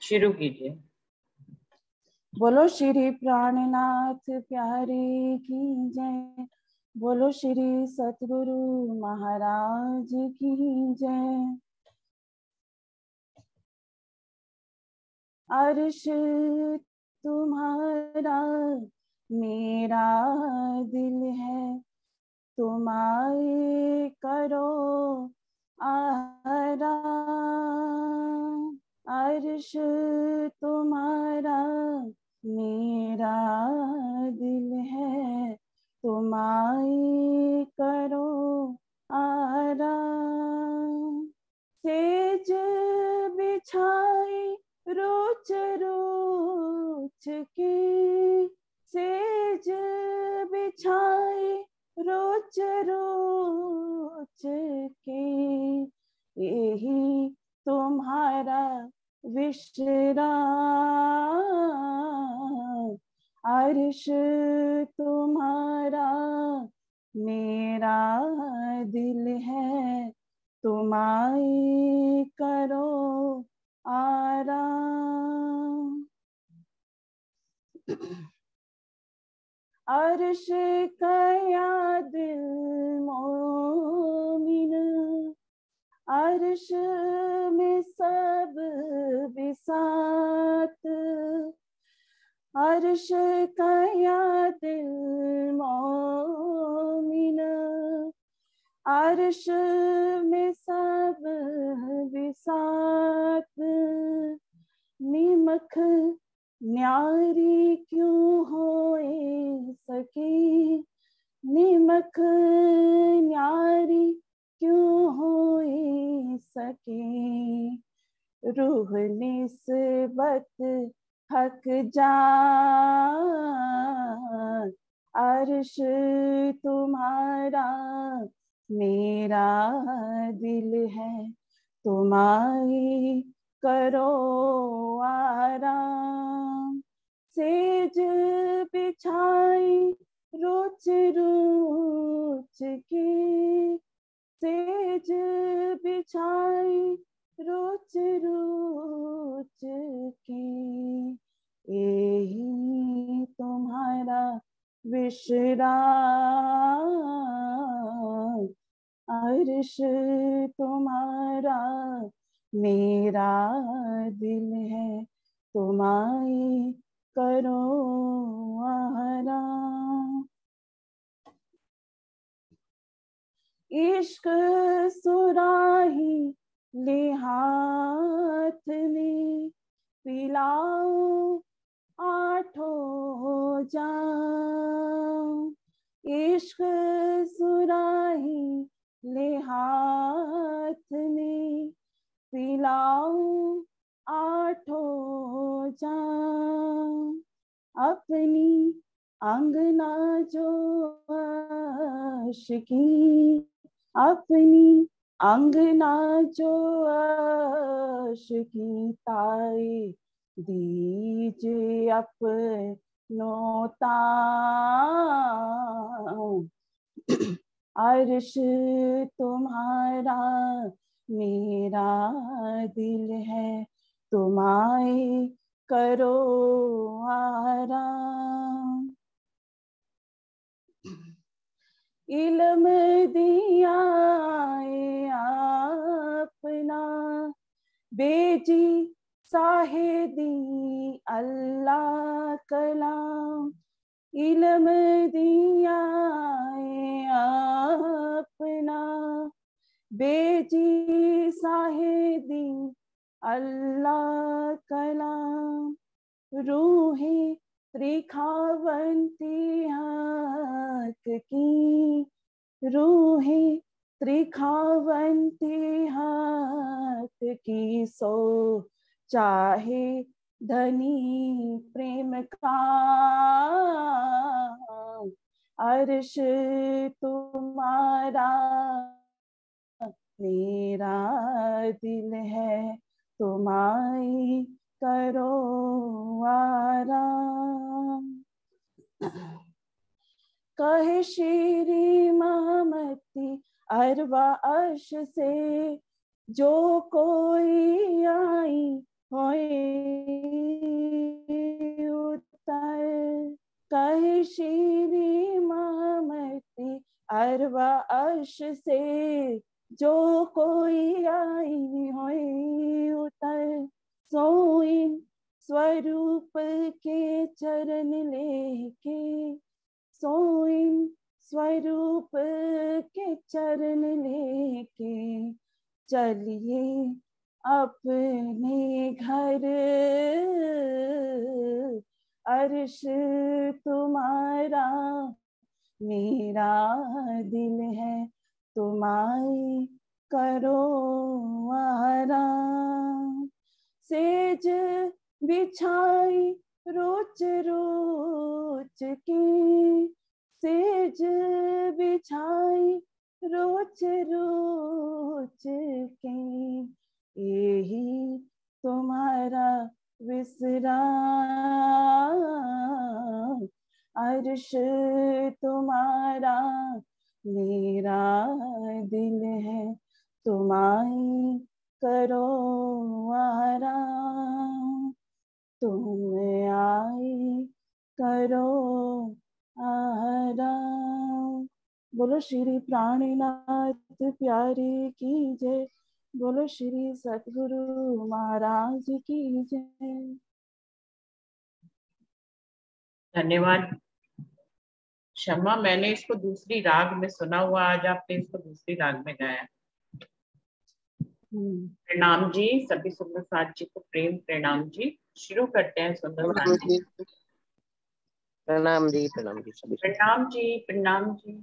शुरू कीजिए। बोलो श्री प्राणनाथ प्यारे की जय। बोलो श्री सतगुरु महाराज की जय। अर्श तुम्हारा मेरा दिल है, तुम आए करो आराम। अर्श तुम्हारा मेरा दिल है, तुम आए करो आराम। सेज बिछाए रोच रोच के, सेज बिछाए रोच रोच के, यही तुम्हारा विश्राम। अर्श तुम्हारा मेरा दिल है, तुम आए करो आराम। अर्श कया दिल मोमिन, अर्श में सब बिसात। अर्श कया दिल मोमिन, अर्श में सब बिसात। निमख न्यारी क्यों होए सकी, निमख न्यारी क्यों होए सके। रूह निस्बत हक जान, अर्श तुम्हारा मेरा दिल है, तुम आए करो आराम। सेज बिछाई रोच रोच के, सेज बिछाई रोच रोच के, यही तुम्हारा विश्राम। अर्श तुम्हारा मेरा दिल है, तुम आए करो आराम। इश्क सुराही ले हाथ में, पिलाओ आठों जाम। इश्क सुराही ले हाथ में, पिलाओ आठों जाम। अपनी अंगना जो आशिकी, अपनी अंगना जो आशिकी ताई दीजिए अपनों ताम। अर्श तुम्हारा मेरा दिल है, तुम आए करो आराम। इल्म दिया अपना बेजी साहेदी अल्लाह कलाम। इल्म दिया अपना बेजी साहेदी अल्लाह कलाम। रूहे त्रिखावंती हक की, रूहे त्रिखावंती हक की, सो चाहे धनी प्रेम का। अर्श तुम्हारा मेरा दिल है, तुम आए करो आराम। कहे श्री महमती अरवा अर्श से, जो कोई आई होए उतर। कहे श्री मामती अरवा अर्श से जो कोई आई होए उतर। सोइन स्वरूप के चरण लेके, सोइन स्वरूप के चरण लेके चलिए अपने घर। अर्श तुम्हारा मेरा दिल है, तुम आई करो आराम। सेज बिछाई रोच रोच के, सेज बिछाई रोच रोच के, यही तुम्हारा विश्राम। अर्श तुम्हारा मेरा दिल है, तुम आई करो आराम। तुम आई करो आराम। बोलो श्री प्राणनाथ प्यारे की जय। बोलो श्री सतगुरु महाराज की जय। धन्यवाद शर्मा, मैंने इसको दूसरी राग में सुना हुआ, आज आपने इसको दूसरी राग में गाया। प्रणाम जी, सभी सुंदर साथ जी को प्रेम प्रणाम जी। शुरू करते हैं सुंदर साथ जी। प्रणाम जी, प्रणाम जी सभी। प्रणाम जी, प्रणाम जी,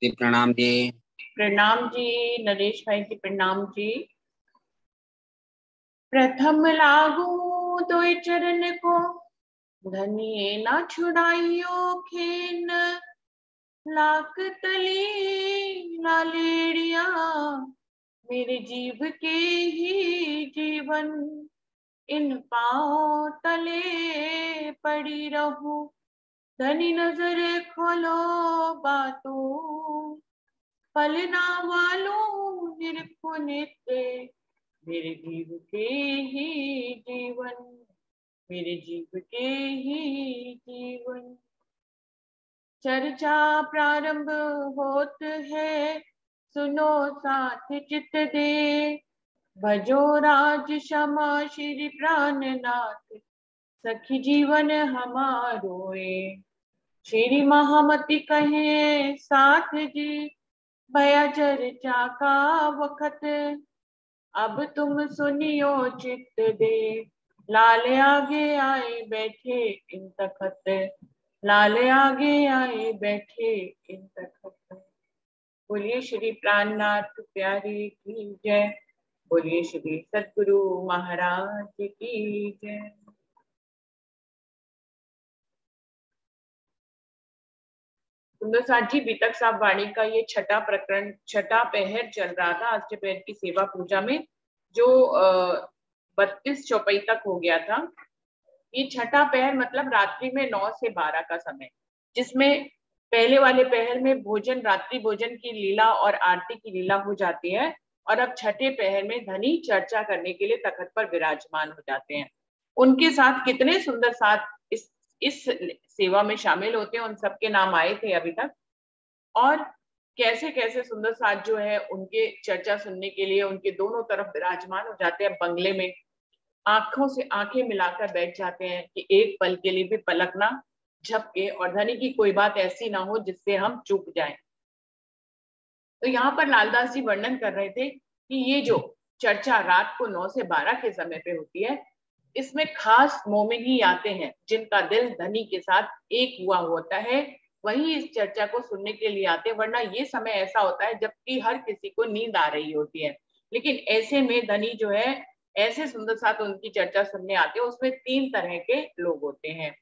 प्रणाम जी, प्रणाम जी नरेश भाई जी, प्रणाम जी। प्रथम लागू दो चरण को, धनिये ना छुड़ाइयो खेन। लाख तली लालेड़िया, मेरे जीव के ही जीवन। इन पाँव तले पड़ी रहूं, धनी नजर खोलो बातों। पलना वालों निरखो नित्य, मेरे जीव के ही जीवन, मेरे जीव के ही जीवन। चर्चा प्रारंभ होत है, सुनो साथ चित दे। भजो राज क्षमा श्री प्राणनाथ, सखी जीवन हमारोए। श्री महामति कहे साथ जी, भया चर्चा का वखत। अब तुम सुनियो चित दे, लाल आगे आए बैठे इन तखत। लाल आगे आए बैठे इन तखत। बोलिए श्री प्राणनाथ प्यारे की जय। बोलिए श्री सतगुरु महाराज की जय। सुंदर साथ जी, बीतक साहब वाणी का ये छठा प्रकरण, छठा पहर चल रहा था आज पहर की सेवा पूजा में, जो 32 चौपाई तक हो गया था। ये छठा पहर मतलब रात्रि में 9 से 12 का समय, जिसमें पहले वाले पहर में भोजन, रात्रि भोजन की लीला और आरती की लीला हो जाती है, और अब छठे पहर में धनी चर्चा करने के लिए तखत पर विराजमान हो जाते हैं। उनके साथ कितने सुंदर साथ इस सेवा में शामिल होते हैं, उन सबके नाम आए थे अभी तक। और कैसे कैसे सुंदर साथ जो है उनके चर्चा सुनने के लिए उनके दोनों तरफ विराजमान हो जाते हैं बंगले में, आंखों से आंखें मिलाकर बैठ जाते हैं कि एक पल के लिए भी पलक ना झपके और धनी की कोई बात ऐसी ना हो जिससे हम चूक जाएं। तो यहाँ पर लालदास जी वर्णन कर रहे थे कि ये जो चर्चा रात को 9 से 12 के समय पे होती है, इसमें खास मोमिन ही आते हैं जिनका दिल धनी के साथ एक हुआ होता है, वही इस चर्चा को सुनने के लिए आते हैं। वरना ये समय ऐसा होता है जबकि हर किसी को नींद आ रही होती है, लेकिन ऐसे में धनी जो है ऐसे सुंदर साथ उनकी चर्चा सुनने आते हैं। उसमें 3 तरह के लोग होते हैं,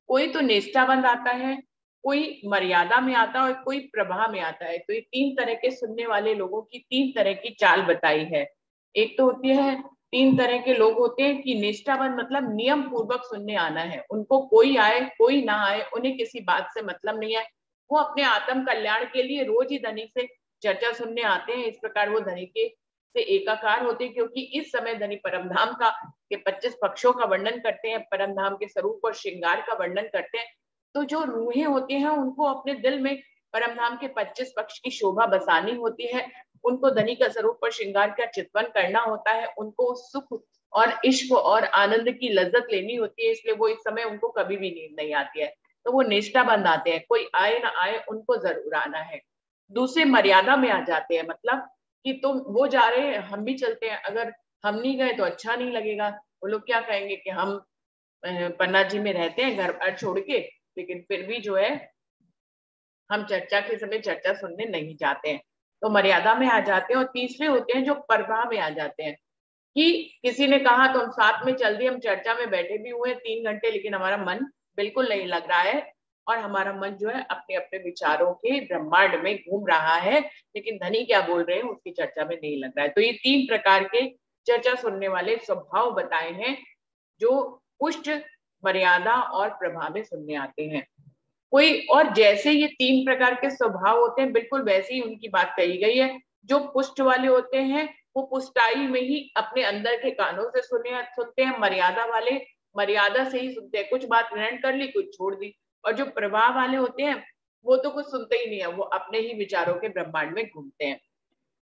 कोई तो निष्ठाबंद आता है, कोई मर्यादा में आता है और कोई प्रभा में आता है। तो ये 3 तरह के सुनने वाले लोगों की 3 तरह की चाल बताई है। एक तो होती है 3 तरह के लोग होते हैं कि निष्ठाबंद मतलब नियम पूर्वक सुनने आना है, उनको कोई आए कोई ना आए उन्हें किसी बात से मतलब नहीं है, वो अपने आत्म कल्याण के लिए रोज ही धनी से चर्चा सुनने आते हैं। इस प्रकार वो धनी के से एकाकार होते हैं, क्योंकि इस समय धनी परमधाम का के 25 पक्षों का वर्णन करते हैं, परमधाम के स्वरूप और श्रृंगार का वर्णन करते हैं। तो जो रूहें होती हैं उनको अपने दिल में परमधाम के 25 पक्ष की शोभा बसानी होती है, उनको धनी का स्वरूप और श्रृंगार का चित्वन करना होता है, उनको सुख और इश्क और आनंद की लज्जत लेनी होती है, इसलिए वो इस समय उनको कभी भी नींद नहीं आती है, तो वो निष्ठा बंद आते हैं, कोई आए ना आए उनको जरूर आना है। दूसरे मर्यादा में आ जाते हैं, मतलब कि तुम वो जा रहे हैं हम भी चलते हैं, अगर हम नहीं गए तो अच्छा नहीं लगेगा, वो लोग क्या कहेंगे कि हम पन्ना जी में रहते हैं घर बार छोड़ के, लेकिन फिर भी जो है हम चर्चा के समय चर्चा सुनने नहीं जाते हैं, तो मर्यादा में आ जाते हैं। और तीसरे होते हैं जो परवाह में आ जाते हैं, कि किसी ने कहा तो हम साथ में चल दिए, हम चर्चा में बैठे भी हुए 3 घंटे, लेकिन हमारा मन बिल्कुल नहीं लग रहा है और हमारा मन जो है अपने अपने विचारों के ब्रह्मांड में घूम रहा है, लेकिन धनी क्या बोल रहे हैं उसकी चर्चा में नहीं लग रहा है। तो ये 3 प्रकार के चर्चा सुनने वाले स्वभाव बताए हैं जो पुष्ट, मर्यादा और प्रभाव में सुनने आते हैं। कोई और जैसे ये 3 प्रकार के स्वभाव होते हैं बिल्कुल वैसे ही उनकी बात कही गई है। जो पुष्ट वाले होते हैं वो पुष्टाई में ही अपने अंदर के कानों से सुनते हैं, मर्यादा वाले मर्यादा से ही सुनते हैं, कुछ बात ग्रहण कर ली कुछ छोड़ दी। और जो प्रभाव वाले होते हैं वो तो कुछ सुनते ही नहीं है, वो अपने ही विचारों के ब्रह्मांड में घूमते हैं।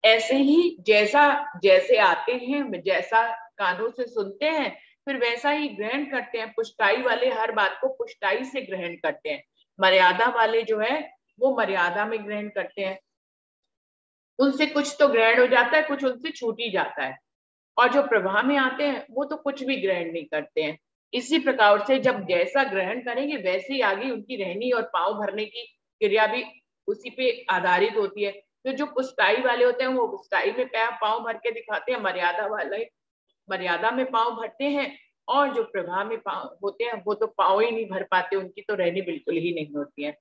ऐसे ही जैसा जैसे आते हैं, जैसा कानों से सुनते हैं फिर वैसा ही ग्रहण करते हैं। पुष्टाई वाले हर बात को पुष्टाई से ग्रहण करते हैं, मर्यादा वाले जो है वो मर्यादा में ग्रहण करते हैं, उनसे कुछ तो ग्रहण हो जाता है, कुछ उनसे छूट ही जाता है। और जो प्रवाह में आते हैं वो तो कुछ भी ग्रहण नहीं करते हैं। इसी प्रकार से जब जैसा ग्रहण करेंगे वैसे ही आगे उनकी रहनी और पांव भरने की क्रिया भी उसी पे आधारित होती है। तो जो पुष्टाई वाले होते हैं वो पुष्टाई में पांव भर के दिखाते हैं, मर्यादा वाले मर्यादा में पांव भरते हैं, और जो प्रवाह में पांव होते हैं वो तो पांव ही नहीं भर पाते, उनकी तो रहनी बिल्कुल ही नहीं होती है।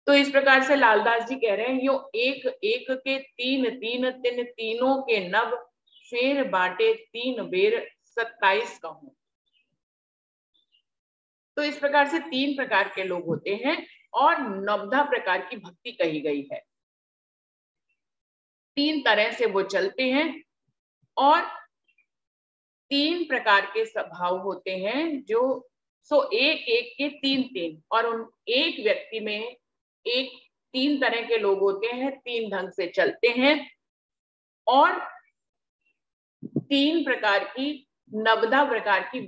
तो इस प्रकार से लालदास जी कह रहे हैं यो एक एक के तीन तीन तिन तीनों के नव फेर बाटे 3 बेर 27 कहूं। तो इस प्रकार से 3 प्रकार के लोग होते हैं और 9 प्रकार की भक्ति कही गई है। 3 तरह से वो चलते हैं और 3 प्रकार के स्वभाव होते हैं जो एक एक के 3 और उन एक व्यक्ति में एक 3 तरह के लोग होते हैं, 3 ढंग से चलते हैं और 3 प्रकार की 9 प्रकार की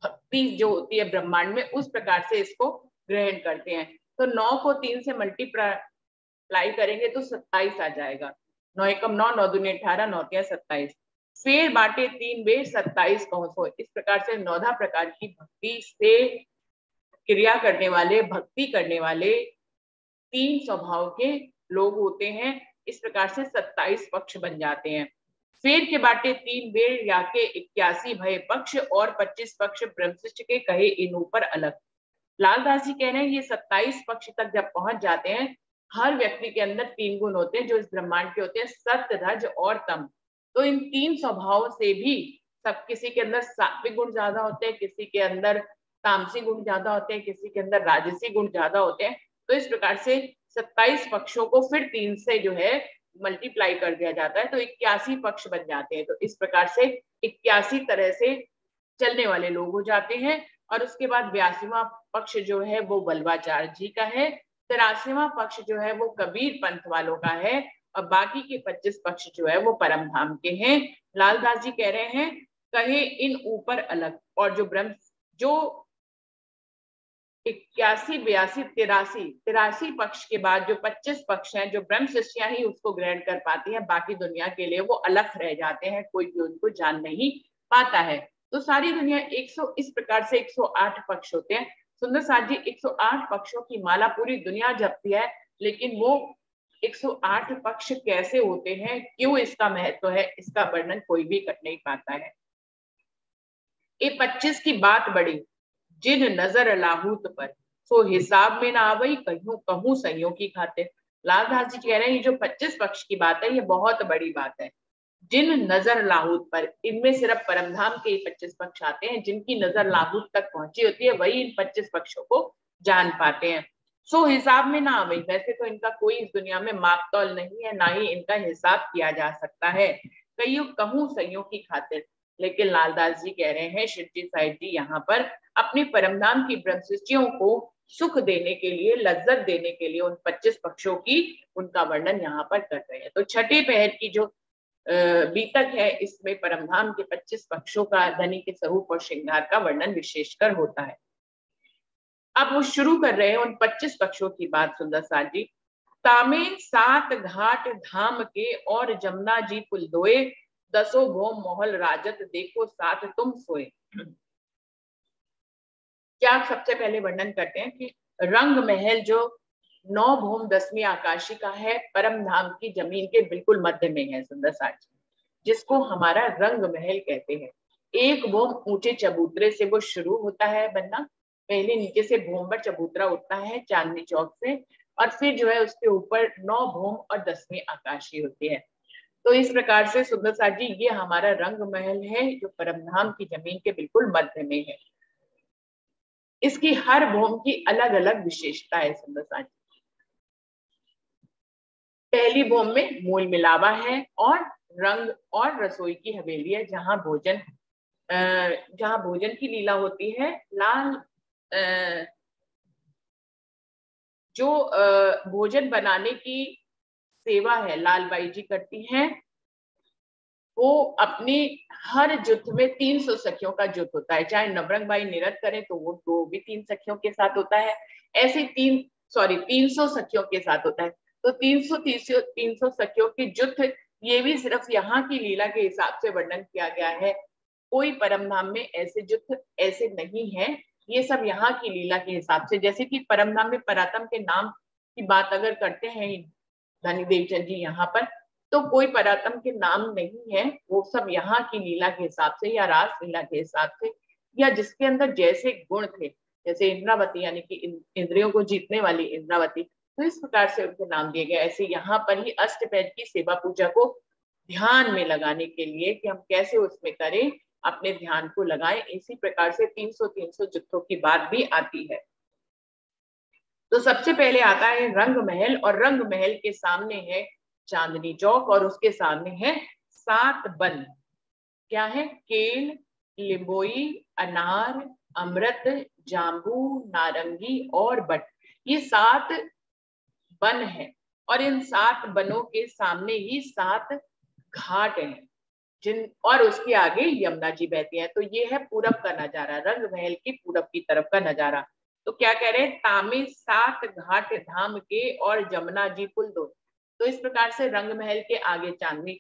भक्ति जो होती है ब्रह्मांड में उस प्रकार से इसको ग्रहण करते हैं। तो 9 को 3 से मल्टीप्लाई करेंगे तो 27 आ जाएगा। 9 एकम 9, 9 दूनी 18, 9 तिया 27। फेर बाटे 3 बेर 27 कहूं। इस प्रकार से 9 प्रकार की भक्ति से क्रिया करने वाले, भक्ति करने वाले 3 स्वभाव के लोग होते हैं। इस प्रकार से 27 पक्ष बन जाते हैं। फेर के बाटे 3 बेर या के 81 भय पक्ष और 25 पक्ष ब्रह्मशिष्ट के कहे इन ऊपर अलग। लालदास जी कह रहे हैं ये 27 पक्ष तक जब पहुंच जाते हैं, हर व्यक्ति के अंदर 3 गुण होते हैं जो इस ब्रह्मांड के होते हैं, सत्य, रज और तम। तो इन 3 स्वभाव से भी सब किसी के अंदर सात्विक गुण ज्यादा होते हैं, किसी के अंदर तामसिक गुण ज्यादा होते हैं, किसी के अंदर राजसी गुण ज्यादा होते हैं। तो इस प्रकार से 27 पक्षों को फिर 3 से जो है मल्टीप्लाई कर दिया जाता है तो 81 पक्ष बन जाते हैं। तो इस प्रकार से 81 तरह से चलने वाले लोग हो जाते हैं। और उसके बाद 82वां पक्ष जो है वो बल्वाचार्य जी का है, 83वां पक्ष जो है वो कबीर पंथ वालों का है और बाकी के 25 पक्ष जो है वो परमधाम के हैं। लालदास जी कह रहे हैं कहे इन ऊपर अलग। और जो 81, 82, 83 पक्ष के बाद जो 25 पक्ष हैं जो ब्रह्म शिष्या ही उसको ग्रहण कर पाती हैं, बाकी दुनिया के लिए वो अलग रह जाते हैं, कोई भी उनको जान नहीं पाता है। तो सारी दुनिया 100 इस प्रकार से 108 पक्ष होते हैं। सुंदर साथ जी 108 पक्षों की माला पूरी दुनिया जपती है, लेकिन वो 108 पक्ष कैसे होते हैं, क्यों इसका महत्व है, इसका वर्णन कोई भी कर नहीं पाता है। ये 25 की बात बड़ी जिन नजर लाहूत पर सो हिसाब में ना आवई कहूं कहूं सहियों की खाते। लालदास जी कह रहे हैं ये जो 25 पक्ष की बात है ये बहुत बड़ी बात है। जिन नजर लाहूत पर, इनमें सिर्फ परमधाम के 25 पक्ष आते हैं, जिनकी नजर लाहूत तक पहुंची होती है वही इन 25 पक्षों को जान पाते हैं। सो हिसाब में ना आवई, वैसे तो इनका कोई इस दुनिया में माप तौल नहीं है, ना ही इनका हिसाब किया जा सकता है। कईयों कहूँ सइयों की खातिर। लेकिन लालदास जी कह रहे हैं, शिव जी साहिब जी यहाँ पर अपने परमधाम की ब्रह्म सृष्टियों को सुख देने के लिए, लज्जत देने के लिए उन 25 पक्षों की उनका वर्णन यहाँ पर कर रहे हैं। तो छठे पहर की जो बीतक है, इसमें परमधाम के 25 पक्षों का, धनी के स्वरूप और श्रृंगार का वर्णन विशेषकर होता है। अब वो शुरू कर रहे हैं उन 25 पक्षों की बात सुंदर साथ जी। तामे 7 घाट धाम के और जमुना जी पुल दोए, 10 भोम मोहल राजत देखो साथ तुम सोए। क्या सबसे पहले वर्णन करते हैं कि रंग महल जो 9 भूम 10वीं आकाशिका है, परम धाम की जमीन के बिल्कुल मध्य में है सुंदर साथ जी, जिसको हमारा रंग महल कहते हैं। एक भूम ऊंचे चबूतरे से वो शुरू होता है बनना, पहले नीचे से भूम पर चबूतरा उठता है चांदनी चौक से, और फिर जो है उसके ऊपर 9 भूम और 10वीं आकाशी होती है। तो इस प्रकार से सुंदर साथ जी ये हमारा रंग महल है जो परमधाम की जमीन के बिल्कुल मध्य में है। इसकी हर भूम की अलग अलग विशेषता है सुंदर साथ जी। पहली भूम में मूल मिलावा है और रंग और रसोई की हवेली है, जहां भोजन की लीला होती है। लाल जो भोजन बनाने की सेवा है लालबाई जी करती हैं। वो अपनी हर जुट में 300 सखियों का जुट होता है, चाहे नवरंग बाई निरत करें तो वो भी 3 सखियों के साथ होता है, ऐसे 300 सखियों के साथ होता है। तो 300 सखियों की जुट, ये भी सिर्फ यहाँ की लीला के हिसाब से वर्णन किया गया है। कोई परमधाम में ऐसे जुट ऐसे नहीं है, ये सब यहाँ की लीला के हिसाब से। जैसे कि परमधाम में परातम के नाम की बात अगर करते हैं धनी देवचंद जी यहाँ पर, तो कोई परातम के नाम नहीं है, वो सब यहाँ की लीला के हिसाब से या रास लीला के हिसाब से, या जिसके अंदर जैसे गुण थे, जैसे इंद्रावती यानी कि इंद्रियों को जीतने वाली इंद्रावती, तो इस प्रकार से उनके नाम दिए गए। ऐसे यहाँ पर ही अष्टपैध की सेवा पूजा को ध्यान में लगाने के लिए कि हम कैसे उसमें करें, अपने ध्यान को लगाएं, इसी प्रकार से 300 जुत्थों की बात भी आती है। तो सबसे पहले आता है रंग महल, और रंग महल के सामने है चांदनी चौक, और उसके सामने है 7 वन। क्या है? केल, लिंबोई, अनार, अमृत, जाम्बू, नारंगी और बट, ये 7 वन है। और इन 7 वनों के सामने ही 7 घाट हैं, और उसके आगे यमुना जी बहती है। तो ये है पूरब का नजारा, रंग महल की पूरब की तरफ का नजारा। तो क्या कह रहे हैं? तामे 7 घाट धाम के और जमुना जी पुल दो। तो इस प्रकार से रंग महल के आगे चांदनी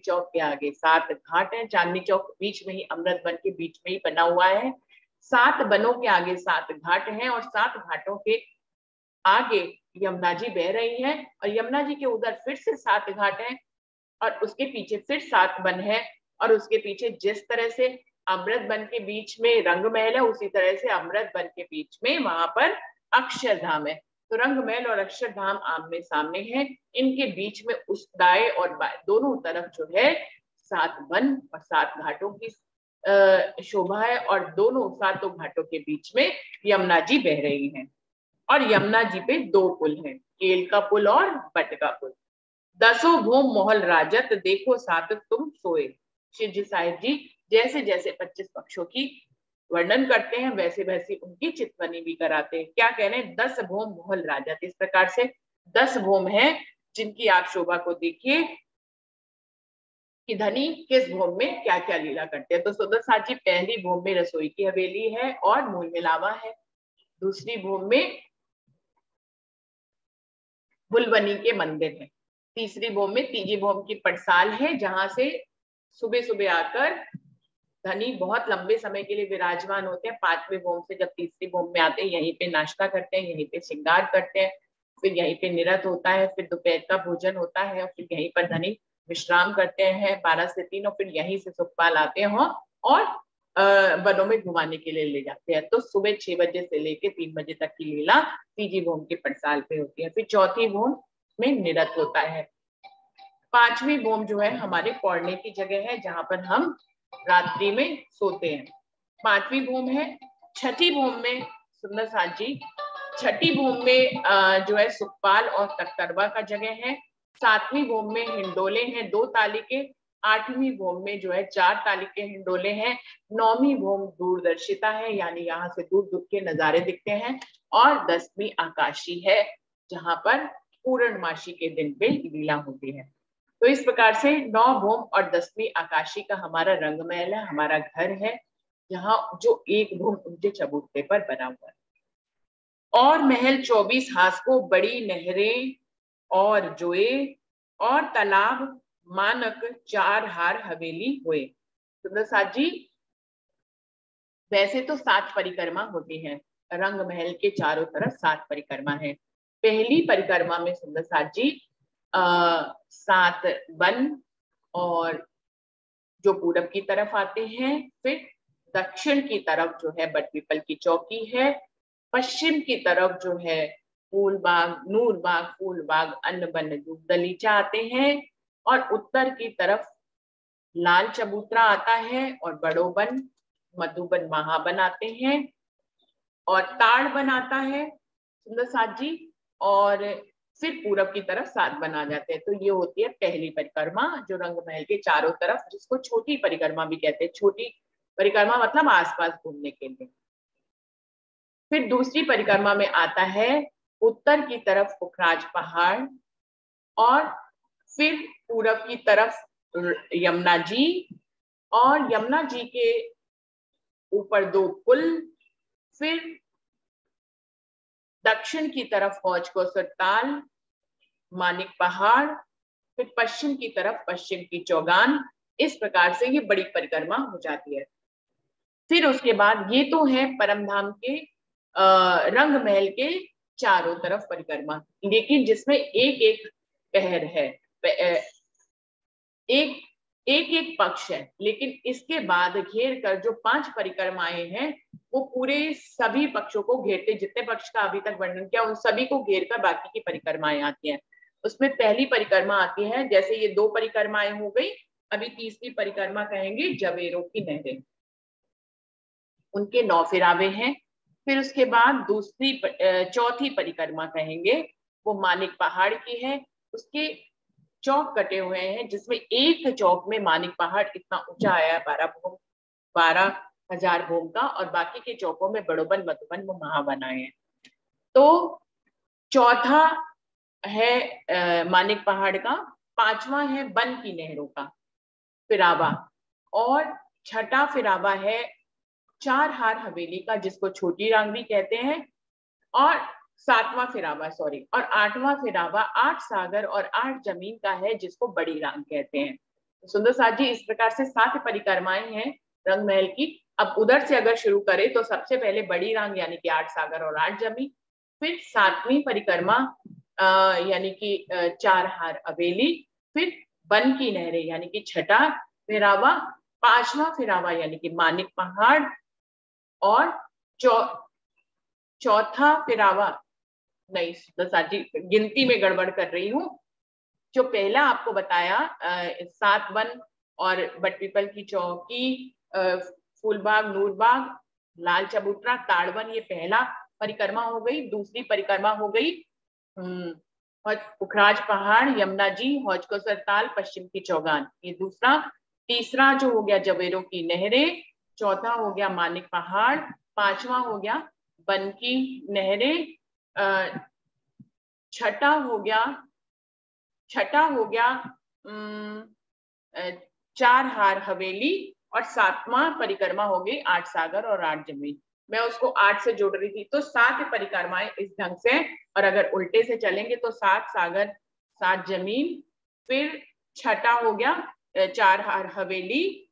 चौक के आगे 7 घाट हैं, चांदनी चौक बीच में ही, अमृत वन के बीच में ही बना हुआ है। 7 वनों के आगे 7 घाट हैं, और 7 घाटों के आगे यमुना जी बह रही हैं, और यमुना जी के उधर फिर से 7 घाट हैं, और उसके पीछे फिर 7 वन है, और उसके पीछे जिस तरह से अमृत वन के बीच में रंग महल है, उसी तरह से अमृत वन के बीच में वहां पर अक्षरधाम है। तो रंग महल और अक्षरधाम आमने सामने है, इनके बीच में उस दाएं और बाएं दोनों तरफ जो है 7 वन और 7 घाटों की शोभा है, और दोनों 7 घाटों के बीच में यमुना जी बह रही हैं। और यमुना जी पे 2 पुल हैं, केल का पुल और बट का पुल। 10 भूम मोहल राजत देखो साथ तुम सोए। शिव जी साहिब जी जैसे जैसे 25 पक्षों की वर्णन करते हैं, वैसे वैसे उनकी चितवनी भी कराते हैं। क्या कह रहे हैं? 10 भूम मोहल राजत, इस प्रकार से 10 भूम है जिनकी आप शोभा को देखिए कि धनी किस भूम में क्या क्या लीला करते हैं। तो सुंदर साथ जी, पहली भूम में रसोई की हवेली है और मूल मिलावा है। दूसरी भूम में बुलवनी के मंदिर है। तीसरी भूम में तीजी भूम की पटसाल है, जहां से सुबह सुबह आकर धनी बहुत लंबे समय के लिए विराजमान होते हैं। 5वें भूम से जब तीसरी भूम में आते हैं, यहीं पे नाश्ता करते हैं, यहीं पे श्रृंगार करते हैं, फिर यहीं पे निरत होता है, फिर दोपहर का भोजन होता है, और फिर यहीं पर धनी विश्राम करते हैं 12 से 3, और फिर यहीं से सुखपाल आते हैं और वनों में घुमाने के लिए ले जाते हैं। तो सुबह 6 बजे से लेके 3 बजे तक की लीला तीजी भूम के पटसाल पे होती है। फिर चौथी भूम में निरत होता है। 5वीं भूम जो है हमारे पौड़ने की जगह है, जहां पर हम रात्रि में सोते हैं। 5वीं भूम है। छठी भूम में सुंदर साथ जी, छठी भूम में जो है सुखपाल और तख्तरवा का जगह है। 7वीं भूम में हिंडोले हैं 2 ताली के, 8वीं भूम में जो है 4 ताली के हिंडोले हैं, 9वीं भूम दूरदर्शिता है, यानी यहाँ से दूर दूर के नजारे दिखते हैं, और 10वीं आकाशी है, जहां पर पूर्णमासी के दिन पे लीला होती है। तो इस प्रकार से 9 भूम और 10वीं आकाशी का हमारा रंग महल है, हमारा घर है, जहाँ जो एक भूम ऊंचे चबूतरे पर बना हुआ है। और महल 24 हास को बड़ी नहरें और जोए और तालाब मानक 4 हार हवेली हुए। सुंदर साथ जी, वैसे तो 7 परिक्रमा होती है, रंग महल के चारों तरफ 7 परिक्रमा है। पहली परिक्रमा में सुंदर साथ जी 7 वन और जो पूरब की तरफ आते हैं, फिर दक्षिण की तरफ जो है बटपीपल की चौकी है, पश्चिम की तरफ जो है फूलबाग, नूरबाग, फूलबाग, अन्नबन, दूध दलीचा आते हैं, और उत्तर की तरफ लाल चबूतरा आता है, और बड़ोबन, मधुबन, महाबन आते हैं, और ताड़ बन आता है सुंदर साथ जी, और फिर पूरब की तरफ 7 बना जाते हैं। तो ये होती है पहली परिक्रमा जो रंग महल के चारों तरफ, जिसको छोटी परिक्रमा भी कहते हैं। छोटी परिक्रमा मतलब आसपास घूमने के लिए। फिर दूसरी परिक्रमा में आता है उत्तर की तरफ पुखराज पहाड़, और फिर पूरब की तरफ यमुना जी, और यमुना जी के ऊपर 2 पुल, फिर दक्षिण की तरफ हौज को सरताल, मानिक पहाड़, फिर पश्चिम की तरफ पश्चिम की चौगान। इस प्रकार से ये बड़ी परिक्रमा हो जाती है। फिर उसके बाद ये तो है परमधाम के रंग महल के चारों तरफ परिक्रमा, लेकिन जिसमें एक एक पहर है, एक एक पक्ष है, लेकिन इसके बाद घेर कर जो 5 परिक्रमाएं हैं वो पूरे सभी पक्षों को घेरते, जितने पक्ष का अभी तक वर्णन किया उन सभी को घेर कर बाकी की परिक्रमाएं आती हैं। उसमें पहली परिक्रमा आती है, जैसे ये 2 परिक्रमाएं हो गई, अभी तीसरी परिक्रमा कहेंगे जवेरों की नहरें, उनके 9 फिरावे हैं। फिर उसके बाद चौथी परिक्रमा कहेंगे वो मानिक पहाड़ की है, उसके चौक कटे हुए हैं, जिसमें एक चौक में मानिक पहाड़ इतना ऊंचा आया है 12,000 भूम का, और बाकी के चौकों में बड़ोबन, मधुबन, महाबन आए हैं। तो चौथा है मानिक पहाड़ का, 5वां है बन की नहरों का फिरावा, और छठा फिरावा है 4 हार हवेली का, जिसको छोटी रांग भी कहते हैं, और 7वां फिरावा और 8वां फिरावा 8 सागर और 8 जमीन का है, जिसको बड़ी रांग कहते हैं। सुंदर साथ जी, इस प्रकार से 7 परिक्रमाएं हैं रंग महल की। अब उधर से अगर शुरू करें तो सबसे पहले बड़ी रांग यानी कि 8 सागर और 8 जमीन, फिर 7वीं परिक्रमा यानी कि 4 हार हवेली, फिर बन की नहरें यानी कि छठा फिरावा, 5वां फिरावा यानी कि मानिक पहाड़, और चौथा फिरावा, नहीं साथी गिनती में गड़बड़ कर रही हूँ, जो पहला आपको बताया 7 वन और बटपीपल की चौकी, फूलबाग, नूरबाग, लाल चबूतरा, ताड़वन, ये पहला परिक्रमा हो गई। दूसरी परिक्रमा हो गई पुखराज पहाड़, यमुना जी, हौज को सरताल, पश्चिम की चौगान, ये दूसरा। तीसरा जो हो गया जवेरों की नहरें, चौथा हो गया मानिक पहाड़, 5वां हो गया बन की नहरें, छठा हो गया 4 हार हवेली, और 7वां परिक्रमा हो गई 8 सागर और 8 जमीन। मैं उसको 8 से जोड़ रही थी, तो 7 परिक्रमाएं इस ढंग से, और अगर उल्टे से चलेंगे तो 7 सागर 7 जमीन, फिर छठा हो गया 4 हार हवेली,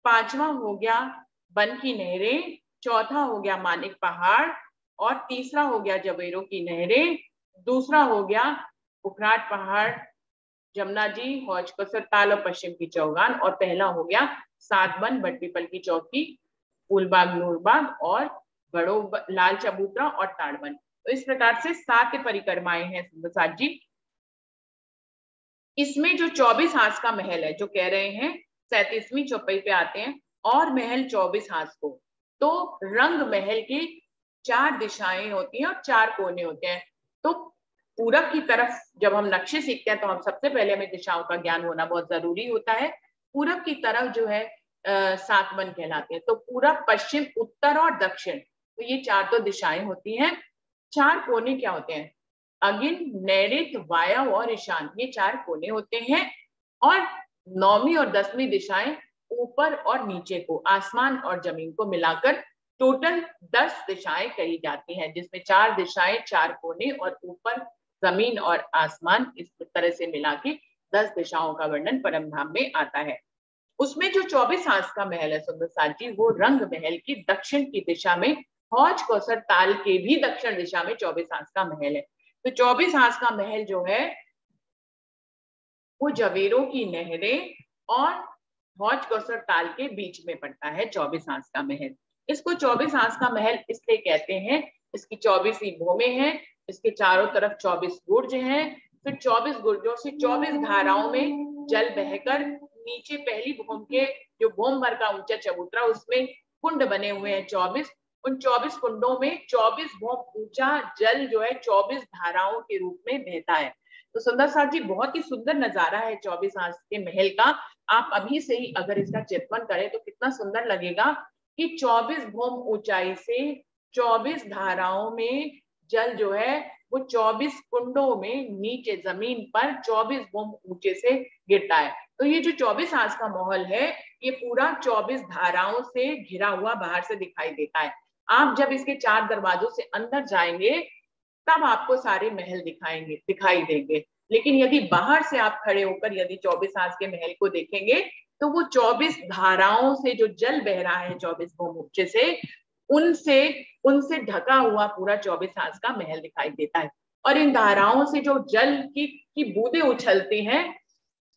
5वां हो गया बन की नहरें, चौथा हो गया मानिक पहाड़, और तीसरा हो गया जवेरों की नहरें, दूसरा हो गया पुखराज पहाड़, जमुना जी, हौज को सरताल और पश्चिम की चौगान, और पहला हो गया 7 वन, बटपीपल की चौकी, फूलबाग, नूरबाग, और बड़ो लाल चबूतरा और ताड़वन। तो इस प्रकार से 7 परिक्रमाएं हैं सुंदर जी। इसमें जो 24 हाथ का महल है, जो कह रहे हैं 37वीं चौपाई पे आते हैं, और महल 24 हाथ को, तो रंग महल की 4 दिशाएं होती हैं और 4 कोने होते हैं। तो पूरब की तरफ जब हम नक्शे सीखते हैं तो हम सबसे पहले हमें दिशाओं का ज्ञान होना बहुत जरूरी होता है। पूरब की तरफ जो है 7 वन कहलाते हैं। तो पूरब, पश्चिम, उत्तर और दक्षिण, तो ये 4 तो दिशाएं होती हैं। 4 कोने क्या होते हैं? अगिन, नैऋत्य, वायव्य और ईशान, ये 4 कोने होते हैं। और 9वीं और 10वीं दिशाएं ऊपर और नीचे को, आसमान और जमीन को मिलाकर टोटल 10 दिशाएं कही जाती हैं, जिसमें 4 दिशाएं, 4 कोने और ऊपर जमीन और आसमान, इस तरह से मिला के 10 दिशाओं का वर्णन परम धाम में आता है। उसमें जो 24 हांस का महल है सुंदर साथ जी, वो रंग महल की दक्षिण की दिशा में, हौज कौसर ताल के भी दक्षिण दिशा में 24 हांस का महल है। तो 24 हांस का महल जो है वो जवेरों की नहरें और हौज कौसर ताल के बीच में पड़ता है 24 हांस का महल। इसको 24 हांस का महल इसलिए कहते हैं, इसकी 24 ही भूमें हैं, इसके चारों तरफ 24 बुर्ज हैं, फिर 24 बुर्जों से 24 धाराओं में जल बहकर नीचे पहली भूम के जो भूम भर का ऊंचा चबूतरा, उसमें कुंड बने हुए हैं 24। उन 24 कुंडों में 24 भूम ऊंचा जल जो है 24 धाराओं के रूप में बहता है। तो सुंदर साथ जी, बहुत ही सुंदर नजारा है 24 हांस के महल का। आप अभी से ही अगर इसका चित्रण करें तो कितना सुंदर लगेगा कि 24 भूम ऊंचाई से 24 धाराओं में जल जो है वो 24 कुंडों में नीचे जमीन पर 24 भूम ऊंचे से गिरता है। तो ये जो 24 हांस का महल है, ये पूरा 24 धाराओं से घिरा हुआ बाहर से दिखाई देता है। आप जब इसके 4 दरवाजों से अंदर जाएंगे तब आपको सारे महल दिखाई देंगे। लेकिन यदि बाहर से आप खड़े होकर यदि 24 हांस के महल को देखेंगे तो वो 24 धाराओं से जो जल बह रहा है 24 भूम ऊंचे से, उनसे ढका हुआ पूरा 24 हांस का महल दिखाई देता है। और इन धाराओं से जो जल की बूंदें उछलती हैं,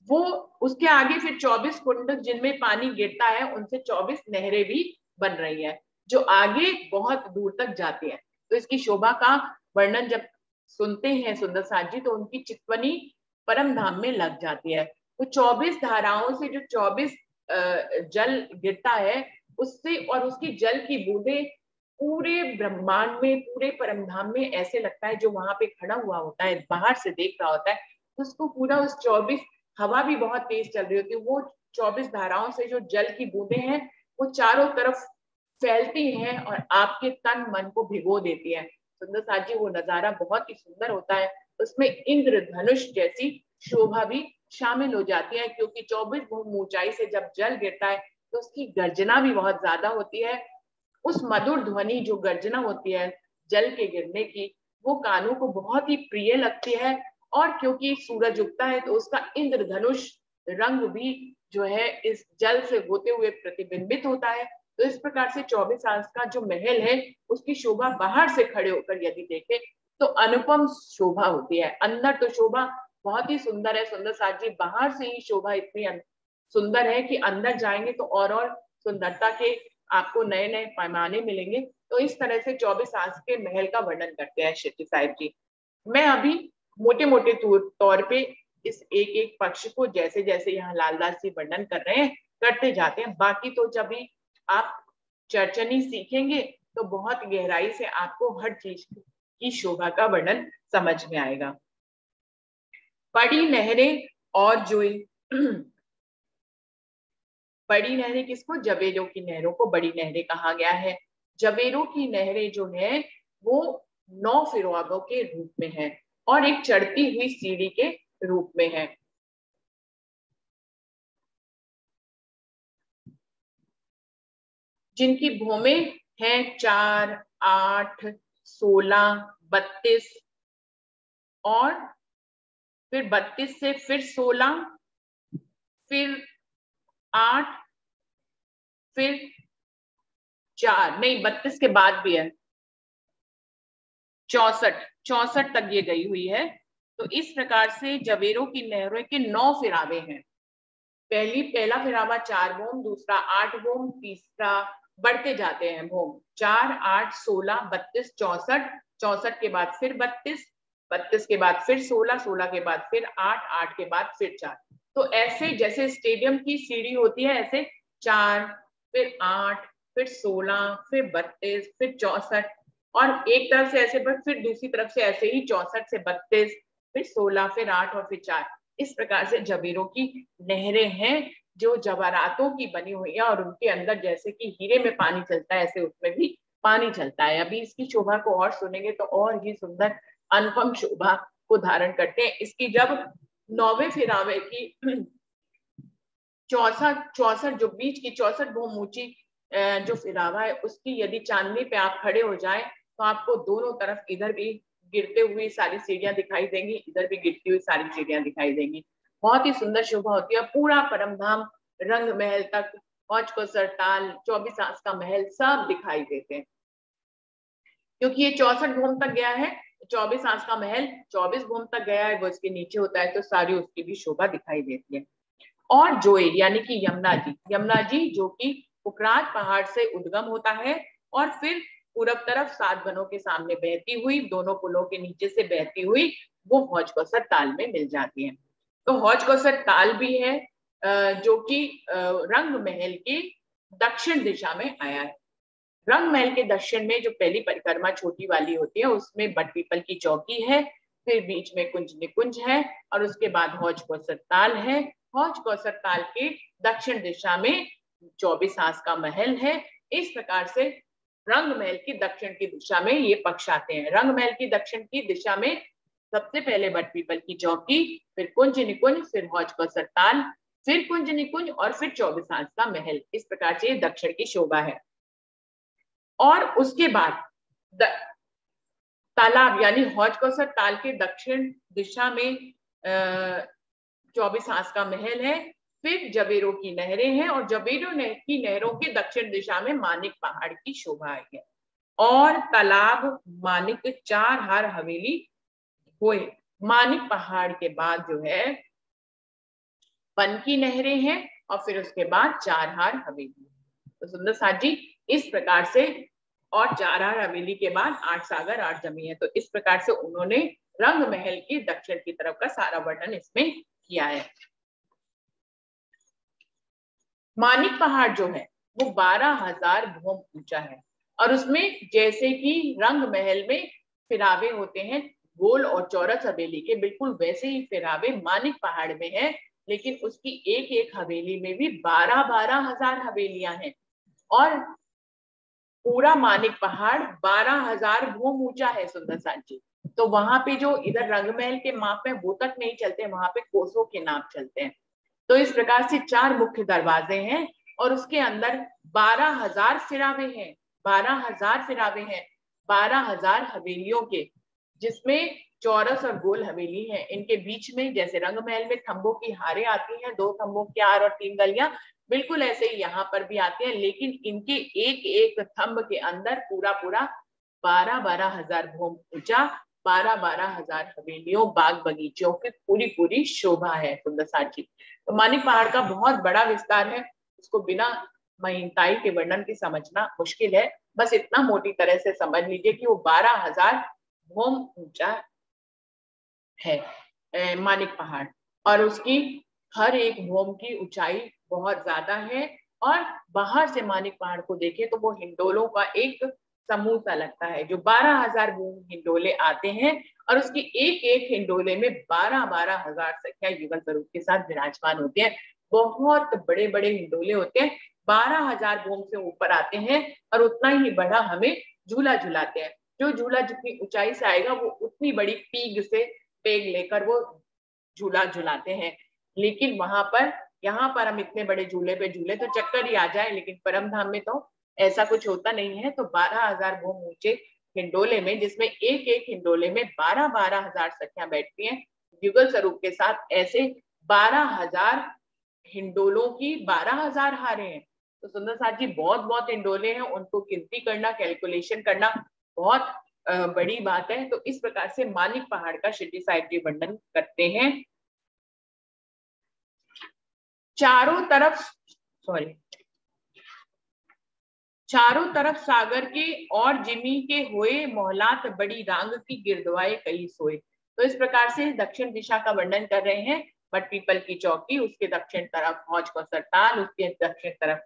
वो उसके आगे फिर 24 कुंड जिनमें पानी गिरता है, उनसे 24 नहरें भी बन रही है जो आगे बहुत दूर तक जाती है। तो इसकी शोभा का वर्णन जब सुनते हैं सुंदर साथ जी, तो उनकी चितवनी परम धाम में लग जाती है। तो 24 धाराओं से जो 24 जल गिरता है, उससे और उसकी जल की बूंदें पूरे ब्रह्मांड में, पूरे परम धाम में ऐसे लगता है जो वहां पे खड़ा हुआ होता है, बाहर से देख रहा होता है, उसको पूरा उस 24, हवा भी बहुत तेज चल रही होती है, वो 24 धाराओं से जो जल की बूंदें हैं वो चारों तरफ फैलती हैं और आपके तन मन को भिगो देती है। सुंदर साथ जी, वो नजारा बहुत ही सुंदर होता है। उसमें इंद्रधनुष जैसी शोभा भी शामिल हो जाती है, क्योंकि 24 भूम ऊंचाई से जब जल गिरता है तो उसकी गर्जना भी बहुत ज्यादा होती है। उस मधुर ध्वनि जो गर्जना होती है जल के गिरने की, वो कानों को बहुत ही प्रिय लगती है। और क्योंकि सूरज उगता है तो उसका इंद्रधनुष रंग भी जो है इस जल से होते हुए प्रतिबिंबित होता है। तो इस प्रकार से 24 हांस का जो महल है, उसकी शोभा बाहर से खड़े होकर यदि देखें तो अनुपम शोभा होती है। अंदर तो शोभा बहुत ही सुंदर है सुंदर साथ जी, बाहर से ही शोभा इतनी सुंदर है कि अंदर जाएंगे तो और सुंदरता के आपको नए नए पैमाने मिलेंगे। तो इस तरह से 24 हांस के महल का वर्णन करते हैं शेट्टी साहिब जी। मैं अभी मोटे मोटे तौर पे इस एक एक पक्ष को जैसे जैसे यहाँ लालदास जी वर्णन कर रहे हैं करते जाते हैं। बाकी तो जब भी आप चर्चनी सीखेंगे तो बहुत गहराई से आपको हर चीज की शोभा का वर्णन समझ में आएगा। बड़ी नहरें और जोई, बड़ी नहरें किसको? जवेरों की नहरों को बड़ी नहरें कहा गया है। जवेरों की नहरें जो है वो 9 फिराबों के रूप में है और एक चढ़ती हुई सीढ़ी के रूप में है। जिनकी भूमें हैं 4, 8, 16, 32 और फिर 32 से फिर 16, फिर 8, फिर 4, नहीं 32 के बाद भी है 64 तक ये गई हुई है। तो इस प्रकार से जवेरों की नहरों के 9 फिरावे हैं। पहला फिरावा 4 भूम, दूसरा 8 भूम, तीसरा बढ़ते जाते हैं भूम 4, 8, 16, 32, 64, 64 के बाद फिर 32, 32 के बाद फिर 16, 16 के बाद फिर 8, 8 के बाद फिर 4। तो ऐसे जैसे स्टेडियम की सीढ़ी होती है, ऐसे 4, फिर 8, फिर 16, फिर 32, फिर 64 और एक तरफ से ऐसे फिर दूसरी तरफ से ऐसे ही 64 से 32, फिर 16, फिर 8 और फिर 4। इस प्रकार से जवेरों की नहरें हैं जो जवाहरातों की बनी हुई है और उनके अंदर जैसे कि हीरे में पानी चलता है ऐसे उसमें भी पानी चलता है। अभी इसकी शोभा को और सुनेंगे तो और ही सुंदर अनुपम शोभा को धारण करते हैं। इसकी जब 9वें फिरावे की 64 जो बीच की 64 भूम ऊंची जो फिरावा है उसकी यदि चांदनी पे आप खड़े हो जाए तो आपको दोनों तरफ इधर भी गिरते हुए सारी सीढ़ियां दिखाई देंगी, इधर भी गिरती हुई सारी सीढ़ियां दिखाई देंगी। बहुत ही सुंदर शोभा होती है। पूरा परमधाम रंग महल तक हौज को सरताल 24 आस का महल सब दिखाई देते हैं, क्योंकि ये 64 भूम तक गया है। 24 आस का महल 24 भूम तक गया है, वो इसके नीचे होता है तो सारी उसकी भी शोभा दिखाई देती है। और जोए यानी कि यमुना जी जो कि पुखराज पहाड़ से उद्गम होता है और फिर पूरब तरफ 7 बनों के सामने बहती हुई दोनों पुलों के नीचे से बहती हुई वो हौज कौसर ताल में मिल जाती है। तो हौज कौसर ताल भी है जो कि रंग महल की दक्षिण दिशा में आया है। रंग महल के दक्षिण में जो पहली परिक्रमा छोटी वाली होती है उसमें बट पीपल की चौकी है, फिर बीच में कुंज निकुंज है और उसके बाद हौज कौसर ताल है। हौज कौसर ताल के दक्षिण दिशा में 24 आस का महल है। इस प्रकार से रंग महल की दक्षिण की दिशा में ये पक्ष आते हैं। रंग महल की दक्षिण की दिशा में सबसे पहले बट पीपल की चौकी, फिर कुंज निकुंज, फिर हौज कौसर ताल, फिर कुंज निकुंज और फिर 24 आस का महल। इस प्रकार से दक्षिण की शोभा है। और उसके बाद तालाब यानी हौज कौसर ताल के दक्षिण दिशा में 24 आस का महल है, फिर जबेरों की नहरें हैं और जबेरों की नहरों के दक्षिण दिशा में मानिक पहाड़ की शोभा है और तालाब मानिक 4 हार हवेली हुए। मानिक पहाड़ के बाद जो है पन की नहरें हैं और फिर उसके बाद 4 हार हवेली। तो सुंदर साथ जी इस प्रकार से, और 4 हार हवेली के बाद 8 सागर 8 जमी है। तो इस प्रकार से उन्होंने रंग महल की दक्षिण की तरफ का सारा वर्णन इसमें किया है। मानिक पहाड़ जो है वो 12,000 भूम ऊंचा है और उसमें जैसे कि रंग महल में फिरावे होते हैं गोल और चौरस हवेली के, बिल्कुल वैसे ही फिरावे मानिक पहाड़ में है, लेकिन उसकी एक एक हवेली में भी 12,000 हवेलियां हैं और पूरा मानिक पहाड़ 12,000 भूम ऊंचा है। सुंदर साथ जी तो वहां पे जो इधर रंगमहल के माप में वो तक नहीं चलते, वहां पे कोसों के नाप चलते हैं। तो इस प्रकार से 4 मुख्य दरवाजे हैं और उसके अंदर 12,000 फिरावे हैं। 12,000 फिरावे हैं 12,000 हवेलियों के, जिसमें चौरस और गोल हवेली है। इनके बीच में जैसे रंगमहल में खंभों की हारें आती हैं, 2 खंभों की हार और 3 गलियां, बिल्कुल ऐसे ही यहाँ पर भी आते हैं, लेकिन इनके एक एक थंब के अंदर पूरा 12,000 भूम ऊंचा 12,000 हवेलियों बाग बगीचों की पूरी शोभा है। सुंदर साथ जी तो मानिक पहाड़ का बहुत बड़ा विस्तार है, उसको बिना महीनताई के वर्णन की समझना मुश्किल है। बस इतना मोटी तरह से समझ लीजिए कि वो 12,000 भूम ऊंचा है मानिक पहाड़ और उसकी हर एक भूम की ऊंचाई बहुत ज्यादा है। और बाहर से मानिक पहाड़ को देखें तो वो हिंडोलों का एक समूह सा लगता है। जो 12,000 भूम हिंडोले आते हैं और उसकी एक एक हिंडोले में 12,000 संख्या युगल स्वरूप के साथ विराजमान होते हैं। बहुत बड़े बड़े हिंडोले होते हैं, 12,000 भूम से ऊपर आते हैं और उतना ही बड़ा हमें झूला झुलाते हैं। जो झूला जितनी ऊंचाई से आएगा वो उतनी बड़ी पीग से पेग लेकर वो झूला झुलाते हैं। लेकिन वहां पर यहाँ पर हम इतने बड़े झूले पे झूले तो चक्कर ही आ जाए, लेकिन परम धाम में तो ऐसा कुछ होता नहीं है। तो 12,000 भूम ऊंचे हिंडोले में, जिसमें एक एक हिंडोले में 12,000 संख्या बैठती है युगल स्वरूप के साथ, ऐसे 12,000 हिंडोलों की 12,000 हारे हैं। तो सुंदर साथ जी बहुत हिंडोले हैं, उनको गिनती करना, कैलकुलेशन करना बहुत बड़ी बात है। तो इस प्रकार से मानिक पहाड़ का शिरडी साहिब जी वर्णन करते हैं। चारों तरफ सागर के और जिमी के होए मोहलात बड़ी रांग की गिरदवाए कई सोए। तो इस प्रकार से दक्षिण दिशा का वर्णन कर रहे हैं। बट पीपल की चौकी, उसके दक्षिण तरफ हौज कौसर ताल, उसके दक्षिण तरफ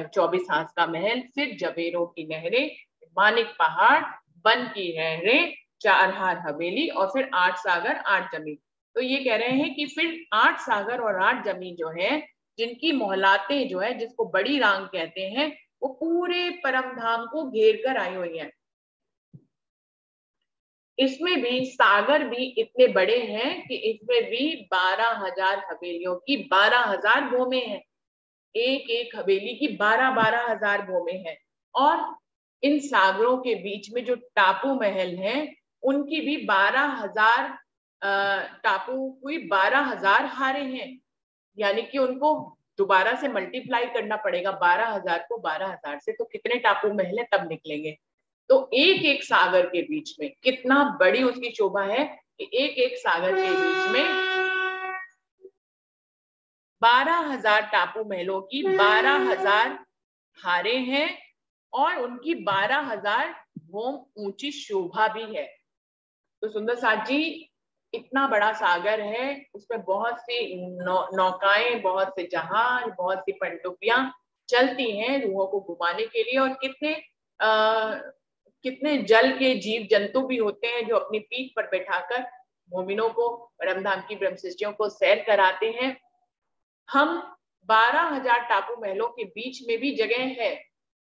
24 आस का महल, फिर जबेरों की नहरें, मानिक पहाड़, बन की नहरें, 4 हार हवेली और फिर 8 सागर 8 जमीन। तो ये कह रहे हैं कि फिर 8 सागर और 8 जमीन जो है जिनकी मोहलातें जो है, जिसको बड़ी रांग कहते हैं, वो पूरे परम धाम को घेर कर आई हुई है। इसमें भी सागर भी इतने बड़े हैं कि इसमें भी 12,000 हवेलियों की 12,000 भूमि है। एक एक हवेली की 12,000 भूमि है। और इन सागरों के बीच में जो टापू महल हैं, उनकी भी 12,000 टापू हुई 12,000 हारे हैं। यानी कि उनको दोबारा से मल्टीप्लाई करना पड़ेगा 12,000 को 12,000 से, तो कितने टापू महल है तब निकलेंगे। तो एक एक सागर के बीच में कितना बड़ी उसकी शोभा है कि एक एक सागर के बीच में 12,000 टापू महलों की 12,000 हारे हैं और उनकी 12,000 भूम ऊंची शोभा भी है। तो सुंदर साथ जी, इतना बड़ा सागर है, उसमें बहुत सी नौकाएं, बहुत से जहाज, बहुत सी पनडुब्बियां चलती हैं रूहों को घुमाने के लिए। और कितने जल के जीव जंतु भी होते हैं जो अपनी पीठ पर बैठाकर मोमिनों को, परमधाम की ब्रह्म सृष्टियों को सैर कराते हैं। हम 12,000 टापू महलों के बीच में भी जगह है,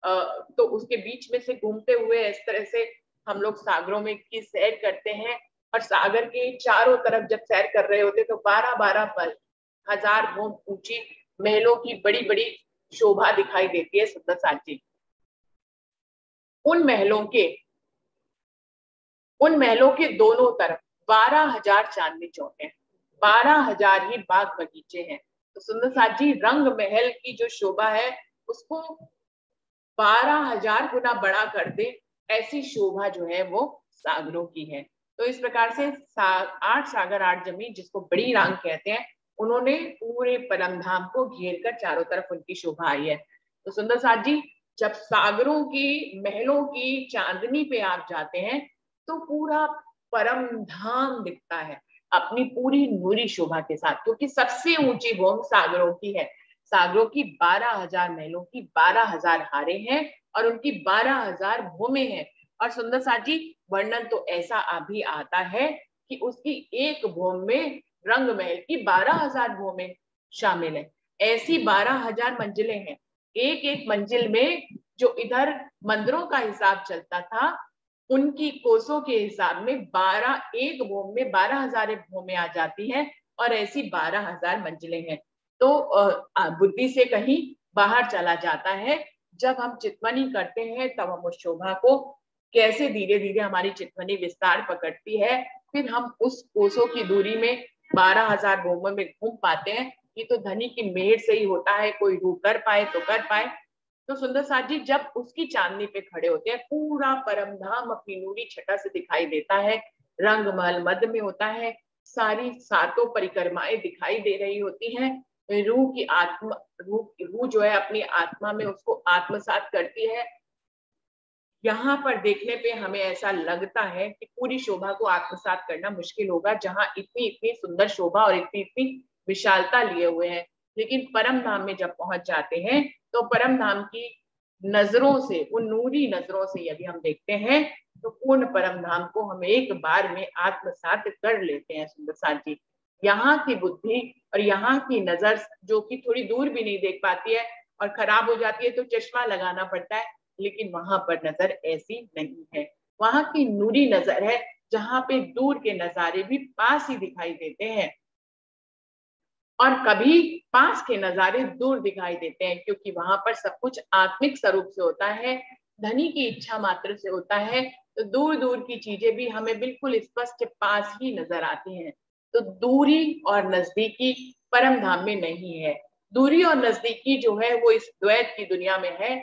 तो उसके बीच में से घूमते हुए इस तरह से हम लोग सागरों में की सैर करते हैं। और सागर के चारों तरफ जब सैर कर रहे होते तो 12,000 भूम ऊंची महलों की बड़ी बड़ी शोभा दिखाई देती है सुंदर साथ जी। उन महलों के दोनों तरफ 12,000 चांदनी चौक हैं, 12,000 ही बाग बगीचे हैं। तो सुंदर साथ जी, रंग महल की जो शोभा है उसको 12,000 गुना बड़ा कर दे, ऐसी शोभा जो है वो सागरों की है। तो इस प्रकार से 8 सागर 8 जमीन, जिसको बड़ी रांग कहते हैं, उन्होंने पूरे परमधाम को घेर कर चारों तरफ उनकी शोभा आई है। तो सुंदर साथ जी, जब सागरों की महलों की चांदनी पे आप जाते हैं तो पूरा परम धाम दिखता है अपनी पूरी नूरी शोभा के साथ, क्योंकि सबसे ऊंची भूमि सागरों की है। सागरों की 12,000 महलों की 12,000 हारे हैं और उनकी 12,000 भूमि हैं। और सुंदर साथ जी, वर्णन तो ऐसा अभी आता है कि उसकी एक भूमि में रंग महल की 12,000 भूमि शामिल है। ऐसी 12,000 मंजिलें हैं। एक एक मंजिल में जो इधर मंदिरों का हिसाब चलता था, उनकी कोसों के हिसाब में एक भूमि में 12,000 भूमि आ जाती है और ऐसी 12,000 मंजिलें हैं। तो बुद्धि से कहीं बाहर चला जाता है। जब हम चितवनी करते हैं तब हम उस शोभा को कैसे धीरे धीरे हमारी चितवनी विस्तार पकड़ती है, फिर हम उस कोसों की दूरी में 12,000 भूमि में घूम पाते हैं। ये तो धनी की मेहर से ही होता है, कोई रूह कर पाए तो कर पाए। तो सुंदर साथ जी, जब उसकी चांदनी पे खड़े होते हैं, पूरा परमधाम अपनी नूरी छटा से दिखाई देता है। रंग महल मध्य में होता है, सारी सातों परिक्रमाएं दिखाई दे रही होती हैं। रूह जो है अपनी आत्मा में उसको आत्मसात करती है। यहाँ पर देखने पे हमें ऐसा लगता है कि पूरी शोभा को आत्मसात करना मुश्किल होगा, जहाँ इतनी इतनी सुंदर शोभा और इतनी इतनी विशालता लिए हुए हैं। लेकिन परम धाम में जब पहुंच जाते हैं तो परम धाम की नजरों से, उन नूरी नजरों से यदि हम देखते हैं तो पूर्ण परम धाम को हम एक बार में आत्मसात कर लेते हैं। सुंदर साथ जी, यहाँ की बुद्धि और यहाँ की नजर, जो कि थोड़ी दूर भी नहीं देख पाती है और खराब हो जाती है तो चश्मा लगाना पड़ता है, लेकिन वहां पर नजर ऐसी नहीं है। वहां की नूरी नजर है, जहां पे दूर के नजारे भी पास ही दिखाई देते हैं और कभी पास के नजारे दूर दिखाई देते हैं, क्योंकि वहां पर सब कुछ आत्मिक स्वरूप से होता है, धनी की इच्छा मात्र से होता है। तो दूर दूर की चीजें भी हमें बिल्कुल स्पष्ट पास ही नजर आती हैं। तो दूरी और नजदीकी परम धाम में नहीं है। दूरी और नजदीकी जो है वो इस द्वैत की दुनिया में है,